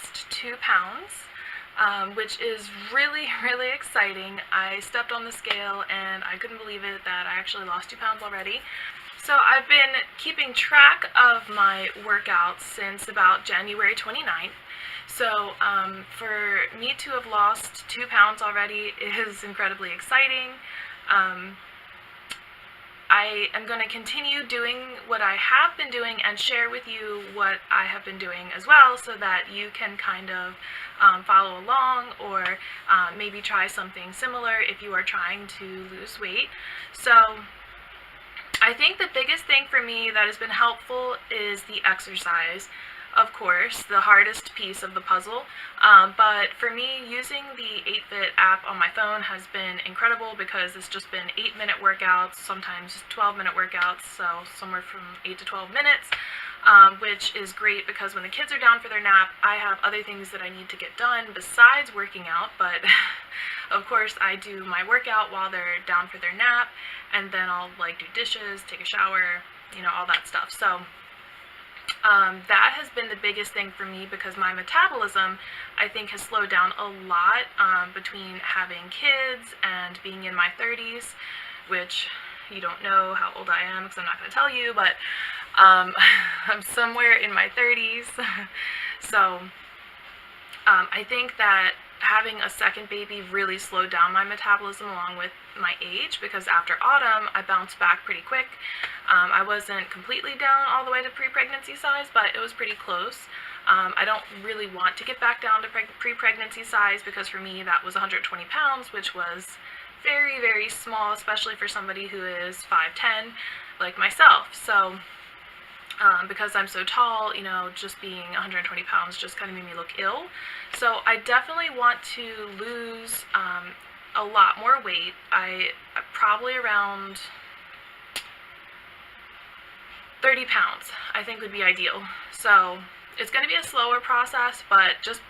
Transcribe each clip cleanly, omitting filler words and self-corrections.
lost 2 pounds, which is really, really exciting. I stepped on the scale and I couldn't believe it that I actually lost 2 pounds already. So I've been keeping track of my workouts since about January 29th. So for me to have lost 2 pounds already is incredibly exciting. I am going to continue doing what I have been doing and share with you what I have been doing as well, so that you can kind of follow along, or maybe try something similar if you are trying to lose weight. So I think the biggest thing for me that has been helpful is the exercise. Of course, the hardest piece of the puzzle, but for me, using the 8Fit app on my phone has been incredible, because it's just been 8-minute workouts, sometimes 12-minute workouts, so somewhere from 8 to 12 minutes, which is great because when the kids are down for their nap, I have other things that I need to get done besides working out, but of course I do my workout while they're down for their nap, and then I'll do dishes, take a shower, all that stuff. So that has been the biggest thing for me, because my metabolism, I think, has slowed down a lot between having kids and being in my 30s, which you don't know how old I am because I'm not going to tell you, but I'm somewhere in my 30s. So I think that having a second baby really slowed down my metabolism along with my age, because after autumn I bounced back pretty quick. I wasn't completely down all the way to pre-pregnancy size, but it was pretty close. I don't really want to get back down to pre-pregnancy size, because for me that was 120 pounds, which was very, very small, especially for somebody who is 5'10", like myself. So because I'm so tall, just being 120 pounds just kind of made me look ill. So I definitely want to lose a lot more weight. Probably around 30 pounds, I think, would be ideal. So it's going to be a slower process, but just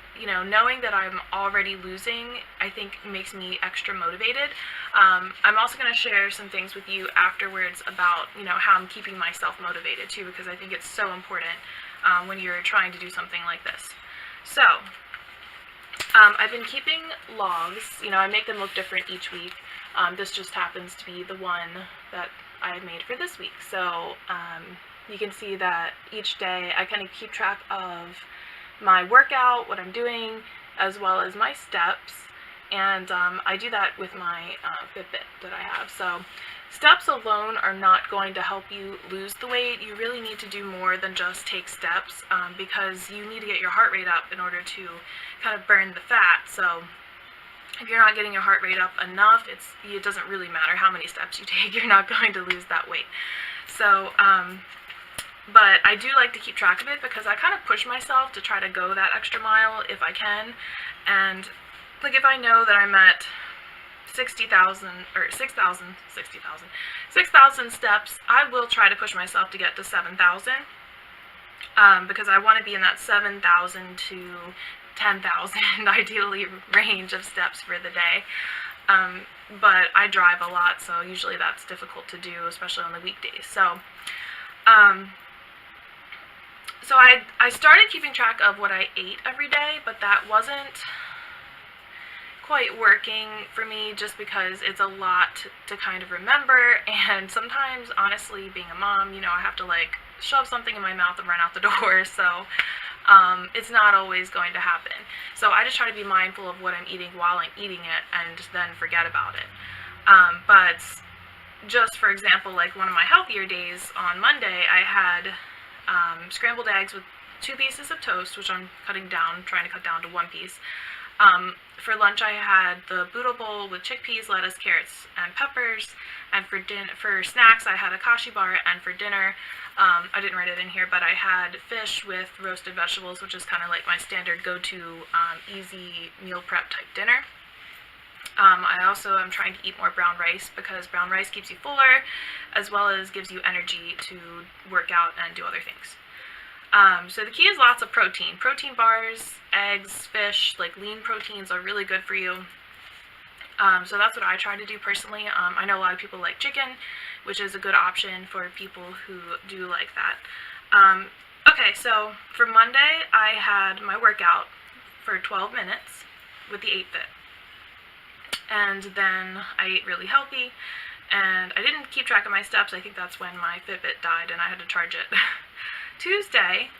knowing that I'm already losing, I think, makes me extra motivated. I'm also going to share some things with you afterwards about how I'm keeping myself motivated too, because I think it's so important when you're trying to do something like this. So I've been keeping logs. I make them look different each week. This just happens to be the one that I have made for this week. So you can see that each day I kind of keep track of my workout, what I'm doing, as well as my steps, and I do that with my Fitbit that I have. So steps alone are not going to help you lose the weight. You really need to do more than just take steps, because you need to get your heart rate up in order to kind of burn the fat. So if you're not getting your heart rate up enough, it doesn't really matter how many steps you take, you're not going to lose that weight. So but I do like to keep track of it, because I kind of push myself to try to go that extra mile if I can. And if I know that I'm at 6,000 steps, I will try to push myself to get to 7,000, because I want to be in that 7,000 to 10,000 ideally range of steps for the day. But I drive a lot, so usually that's difficult to do, especially on the weekdays. So I started keeping track of what I ate every day, but that wasn't quite working for me, just because it's a lot to kind of remember, and sometimes, honestly, being a mom, I have to shove something in my mouth and run out the door, so it's not always going to happen. So I just try to be mindful of what I'm eating while I'm eating it, and then forget about it. But just for example, one of my healthier days on Monday, I had scrambled eggs with 2 pieces of toast, which I'm trying to cut down to 1 piece. For lunch, I had the boodle bowl with chickpeas, lettuce, carrots, and peppers. And for snacks, I had a kashi bar. And for dinner, I didn't write it in here, but I had fish with roasted vegetables, which is kind of my standard go-to easy meal prep type dinner. I also am trying to eat more brown rice, because brown rice keeps you fuller, as well as gives you energy to work out and do other things. So the key is lots of protein. Protein bars, eggs, fish, lean proteins are really good for you. So that's what I try to do personally. I know a lot of people like chicken, which is a good option for people who do like that. Okay, so for Monday, I had my workout. for 12 minutes with the 8-Fit. And then I ate really healthy, and I didn't keep track of my steps. I think that's when my Fitbit died and I had to charge it. Tuesday,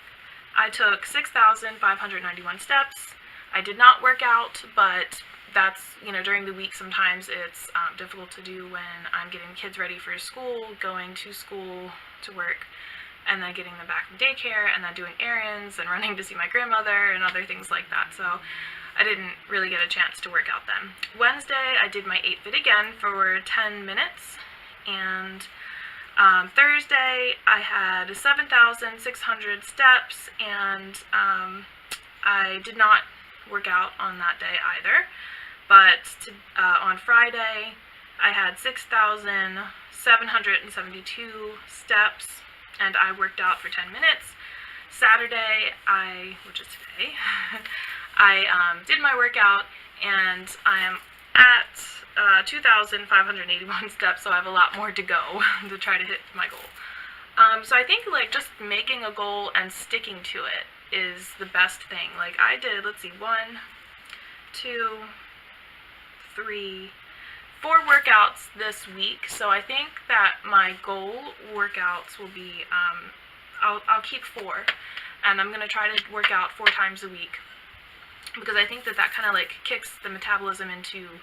I took 6,591 steps. I did not work out, but that's, during the week sometimes it's difficult to do when I'm getting kids ready for school, going to school, to work, and then getting them back from daycare, and then doing errands and running to see my grandmother and other things like that. So I didn't really get a chance to work out then. Wednesday, I did my 8-Fit again for 10 minutes, and Thursday, I had 7,600 steps, and I did not work out on that day either. But on Friday, I had 6,772 steps, and I worked out for 10 minutes. Saturday, which is today, I did my workout, and I am at 2,581 steps, so I have a lot more to go to try to hit my goal. So I think just making a goal and sticking to it is the best thing. I did, 1, 2, 3, 4 workouts this week, so I think that my goal workouts will be, I'll keep 4, and I'm going to try to work out 4 times a week, because I think that kind of kicks the metabolism into,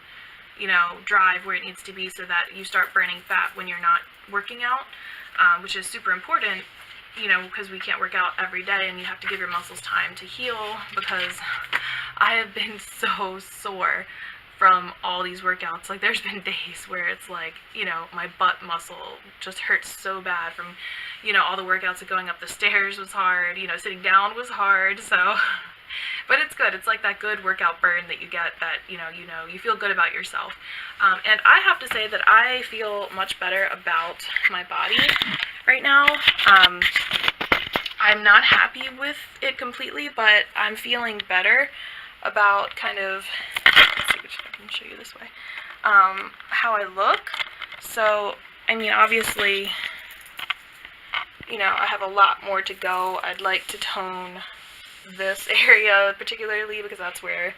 drive where it needs to be, so that you start burning fat when you're not working out, which is super important, because we can't work out every day, and you have to give your muscles time to heal, because I have been so sore from all these workouts. There's been days where it's my butt muscle just hurts so bad from, all the workouts. Going up the stairs was hard, sitting down was hard, so... But it's good. It's that good workout burn that you get, that, you feel good about yourself. And I have to say that I feel much better about my body right now. I'm not happy with it completely, but I'm feeling better about kind of, let's see if I can show you this way, how I look. So, obviously, I have a lot more to go. I'd like to tone this area particularly, because that's where,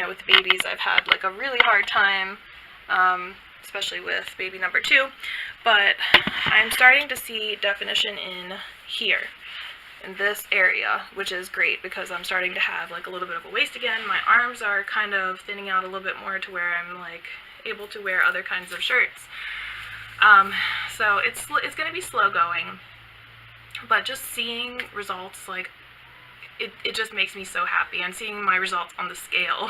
with the babies, I've had a really hard time, especially with baby number 2, but I'm starting to see definition in here, in this area, which is great, because I'm starting to have a little bit of a waist again. My arms are kind of thinning out a little bit more to where I'm able to wear other kinds of shirts. So it's going to be slow going, but just seeing results, it just makes me so happy, and seeing my results on the scale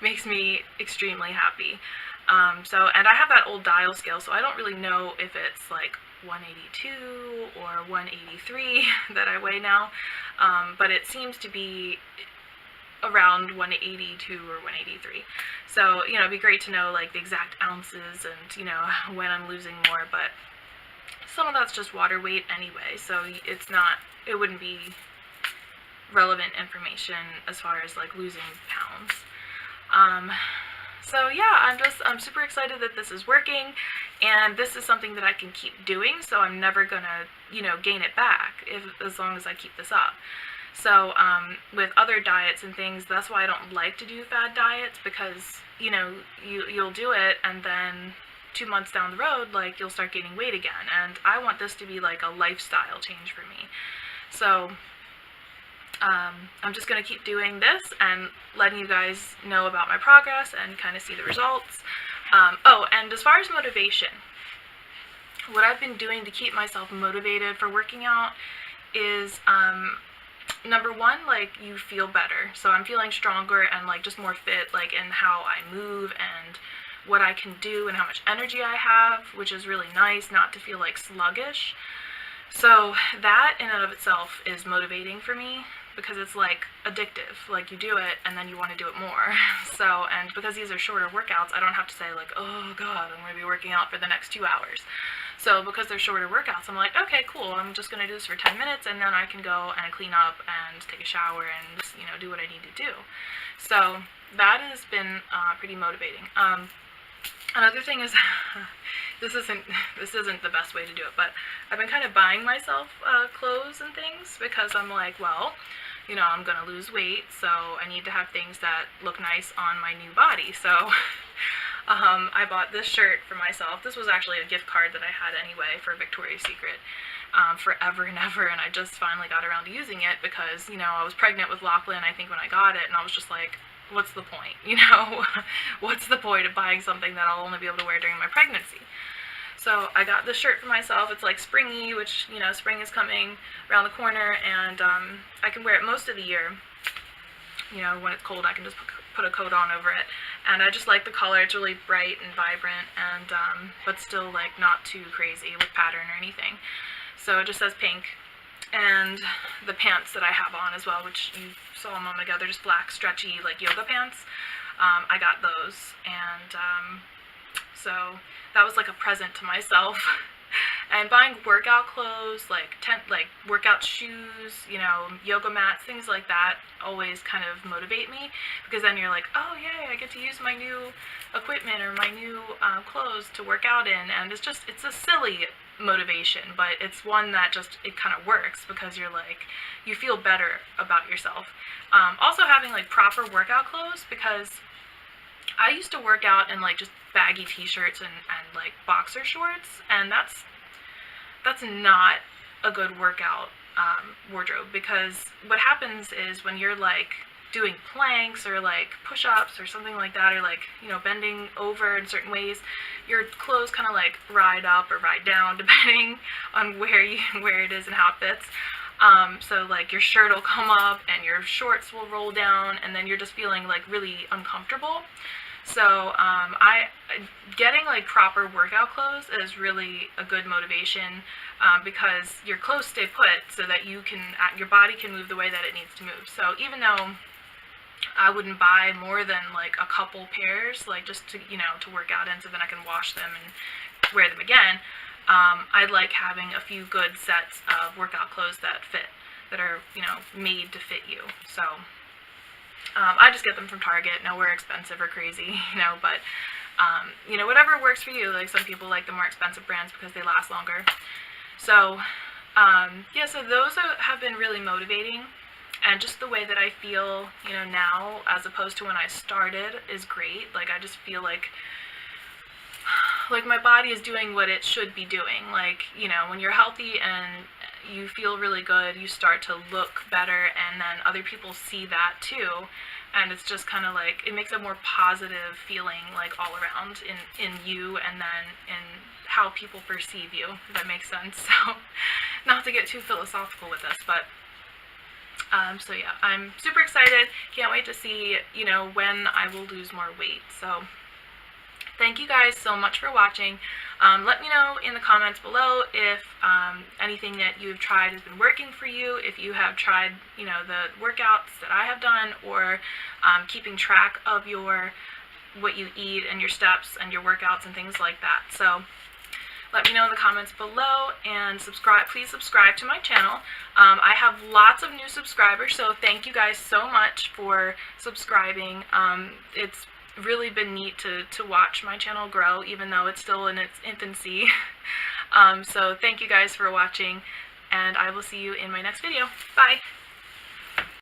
makes me extremely happy. And I have that old dial scale, so I don't really know if it's 182 or 183 that I weigh now, but it seems to be around 182 or 183. So, it'd be great to know the exact ounces and, when I'm losing more, but some of that's just water weight anyway, so it wouldn't be relevant information as far as losing pounds. So yeah, I'm super excited that this is working, and this is something that I can keep doing, so I'm never gonna gain it back as long as I keep this up. So with other diets and things, that's why I don't like to do fad diets, because you'll do it, and then 2 months down the road, you'll start gaining weight again, and I want this to be a lifestyle change for me. So I'm just going to keep doing this and letting you guys know about my progress and kind of see the results. Oh, and as far as motivation, what I've been doing to keep myself motivated for working out is, number one, you feel better. So I'm feeling stronger and just more fit, in how I move and what I can do and how much energy I have, which is really nice, not to feel sluggish. So that in and of itself is motivating for me, because it's addictive. You do it and then you want to do it more. So, and because these are shorter workouts, I don't have to say oh god, I'm going to be working out for the next 2 hours. So because they're shorter workouts, I'm okay, cool, I'm just going to do this for 10 minutes, and then I can go and clean up and take a shower and just, do what I need to do. So that has been pretty motivating. Another thing is, this isn't the best way to do it, but I've been kind of buying myself clothes and things, because I'm well, you know, I'm gonna lose weight, so I need to have things that look nice on my new body. So I bought this shirt for myself. This was actually a gift card that I had anyway for Victoria's Secret forever and ever, and I just finally got around to using it because, you know, I was pregnant with Lachlan, I think, when I got it, and I was just like, what's the point, you know? What's the point of buying something that I'll only be able to wear during my pregnancy? So I got this shirt for myself. It's like springy, which, you know, spring is coming around the corner, and I can wear it most of the year. You know, when it's cold, I can just put a coat on over it. And I just like the color. It's really bright and vibrant, and but still like not too crazy with pattern or anything. So it just says pink. And the pants that I have on as well, which you saw a moment ago, they're just black, stretchy, like yoga pants. I got those, and so that was like a present to myself. And buying workout clothes, like workout shoes, you know, yoga mats, things like that, always kind of motivate me, because then you're like, oh yay, I get to use my new equipment or my new clothes to work out in, and it's a silly motivation, but it's one that just, it kind of works because you're like, you feel better about yourself. Also having like proper workout clothes, because I used to work out in like just baggy t-shirts and like boxer shorts, and that's not a good workout wardrobe, because what happens is when you're like doing planks or like push-ups or something like that, or like, you know, bending over in certain ways, your clothes kind of like ride up or ride down depending on where it is and how it fits. So like your shirt will come up and your shorts will roll down, and then you're just feeling like really uncomfortable. So getting like proper workout clothes is really a good motivation, because your clothes stay put so that your body can move the way that it needs to move. So even though I wouldn't buy more than like a couple pairs, like just to, you know, to work out in, so then I can wash them and wear them again, I like having a few good sets of workout clothes that fit, that are, you know, made to fit you. So I just get them from Target, nowhere expensive or crazy, you know, but, you know, whatever works for you. Like some people like the more expensive brands because they last longer. So, yeah, so those have been really motivating, and just the way that I feel, you know, now as opposed to when I started is great. Like I just feel like my body is doing what it should be doing. Like, you know, when you're healthy and you feel really good, you start to look better, and then other people see that too, and it's just kind of like, it makes a more positive feeling like all around in you, and then in how people perceive you, if that makes sense. So not to get too philosophical with this, but so yeah, I'm super excited, can't wait to see, you know, when I will lose more weight. So thank you guys so much for watching. Let me know in the comments below if anything that you've tried has been working for you, if you have tried, you know, the workouts that I have done, or keeping track of what you eat and your steps and your workouts and things like that. So let me know in the comments below, and please subscribe to my channel. I have lots of new subscribers, so thank you guys so much for subscribing. It's really been neat to watch my channel grow, even though it's still in its infancy. So thank you guys for watching, and I will see you in my next video. Bye!